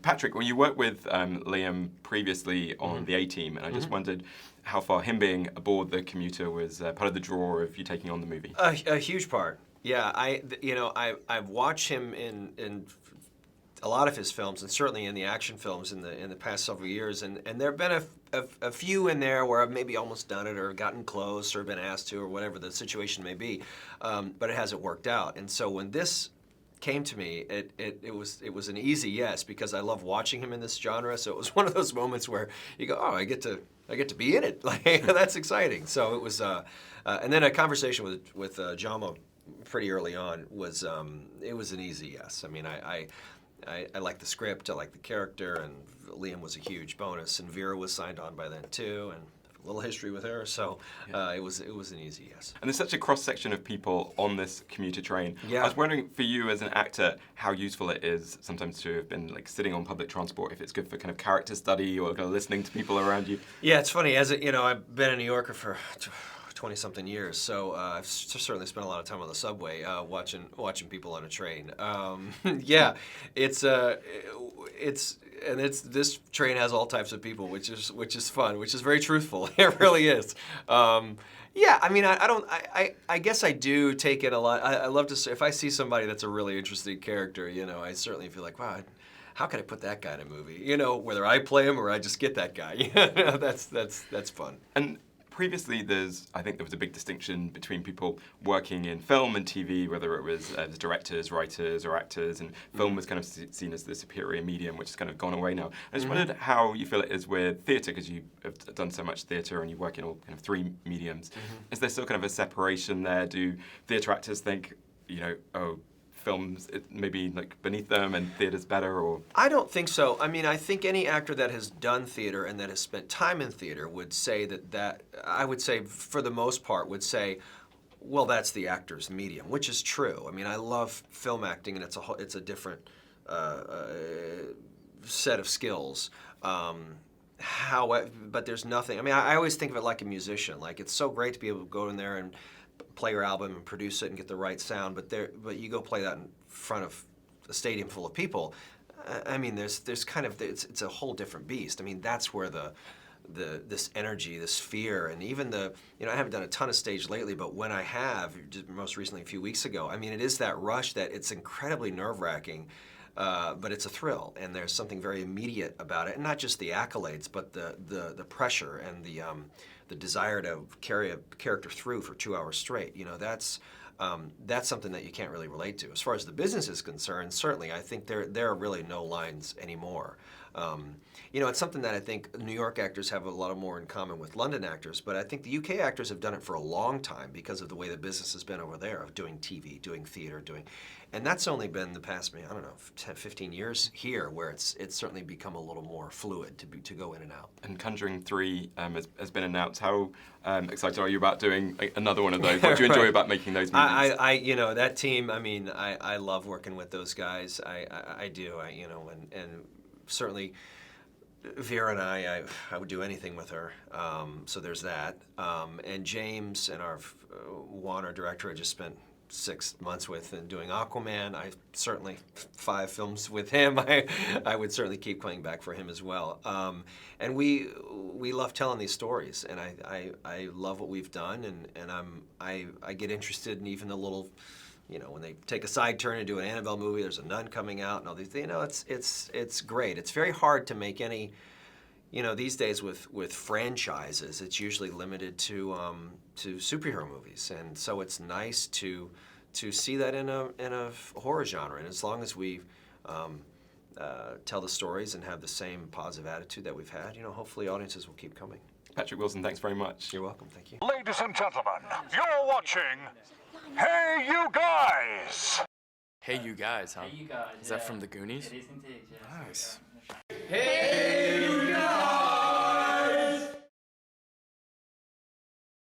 Patrick, well, you worked with Liam previously on the A-Team, and I just wondered how far him being aboard the Commuter was part of the draw of you taking on the movie. A huge part. Yeah, I've watched him in a lot of his films, and certainly in the action films in the past several years, and there have been a few in there where I've maybe almost done it or gotten close or been asked to or whatever the situation may be, but it hasn't worked out. And so when this came to me, it was an easy yes, because I love watching him in this genre. So it was one of those moments where you go, oh, I get to be in it. Like, that's exciting. So it was, and then a conversation with Jamo pretty early on was it was an easy yes. I mean, I like the script, I like the character, and Liam was a huge bonus, and Vera was signed on by then too, and a little history with her, so it was an easy yes. And there's such a cross-section of people on this commuter train. Yeah. I was wondering, for you as an actor, how useful it is sometimes to have been like sitting on public transport, if it's good for kind of character study or kind of listening to people around you. Yeah, it's funny, I've been a New Yorker for 20-something years, so I've certainly spent a lot of time on the subway watching people on a train. Yeah, this train has all types of people, which is fun, which is very truthful. It really is. Yeah, I mean, I guess I do take it a lot. I love to, if I see somebody that's a really interesting character, I certainly feel like, wow, how can I put that guy in a movie? Whether I play him or I just get that guy. That's fun. And previously, I think there was a big distinction between people working in film and TV, whether it was as directors, writers, or actors, and film was kind of seen as the superior medium, which has kind of gone away now. I just wondered how you feel it is with theatre, because you have done so much theatre and you work in all kind of three mediums. Is there still kind of a separation there? Do theatre actors think, oh, films maybe like beneath them and theater's better, or? I don't think so. I mean, I think any actor that has done theater and that has spent time in theater would say that I would say, for the most part, would say, well, that's the actor's medium, which is true. I mean, I love film acting, and it's a different set of skills. But there's nothing. I mean, I always think of it like a musician. Like, it's so great to be able to go in there and play your album and produce it and get the right sound, but you go play that in front of a stadium full of people. I mean, there's kind of, it's a whole different beast. I mean, that's where this energy, this fear, and even I haven't done a ton of stage lately, but when I have, just most recently a few weeks ago, I mean, it is that rush that it's incredibly nerve-wracking, but it's a thrill, and there's something very immediate about it, and not just the accolades, but the pressure and the desire to carry a character through for 2 hours straight. That's something that you can't really relate to. As far as the business is concerned, certainly, I think there are really no lines anymore. It's something that I think New York actors have a lot more in common with London actors, but I think the UK actors have done it for a long time because of the way the business has been over there, of doing TV, doing theater, and that's only been the past, I don't know, 10, 15 years here, where it's certainly become a little more fluid to go in and out. And Conjuring 3 has been announced. How excited are you about doing another one of those? What do you enjoy about making those movies? That team, I mean, I love working with those guys. I do, and certainly Vera and I would do anything with her. So there's that. And James and our Wan, our director, I just spent 6 months with and doing Aquaman. I certainly 5 films with him. I would certainly keep coming back for him as well. And we love telling these stories, and I love what we've done, and I get interested in even the little, when they take a side turn and do an Annabelle movie, there's a nun coming out and all these, it's great. It's very hard to make any, these days with franchises, it's usually limited to superhero movies, and so it's nice to see that in a horror genre. And as long as we tell the stories and have the same positive attitude that we've had, hopefully audiences will keep coming. Patrick Wilson, thanks very much. You're welcome. Thank you. Ladies and gentlemen, you're watching Hey You Guys! Hey You Guys, huh? Hey, you guys. Is that from the Goonies? It is indeed, yeah. Nice. Hey!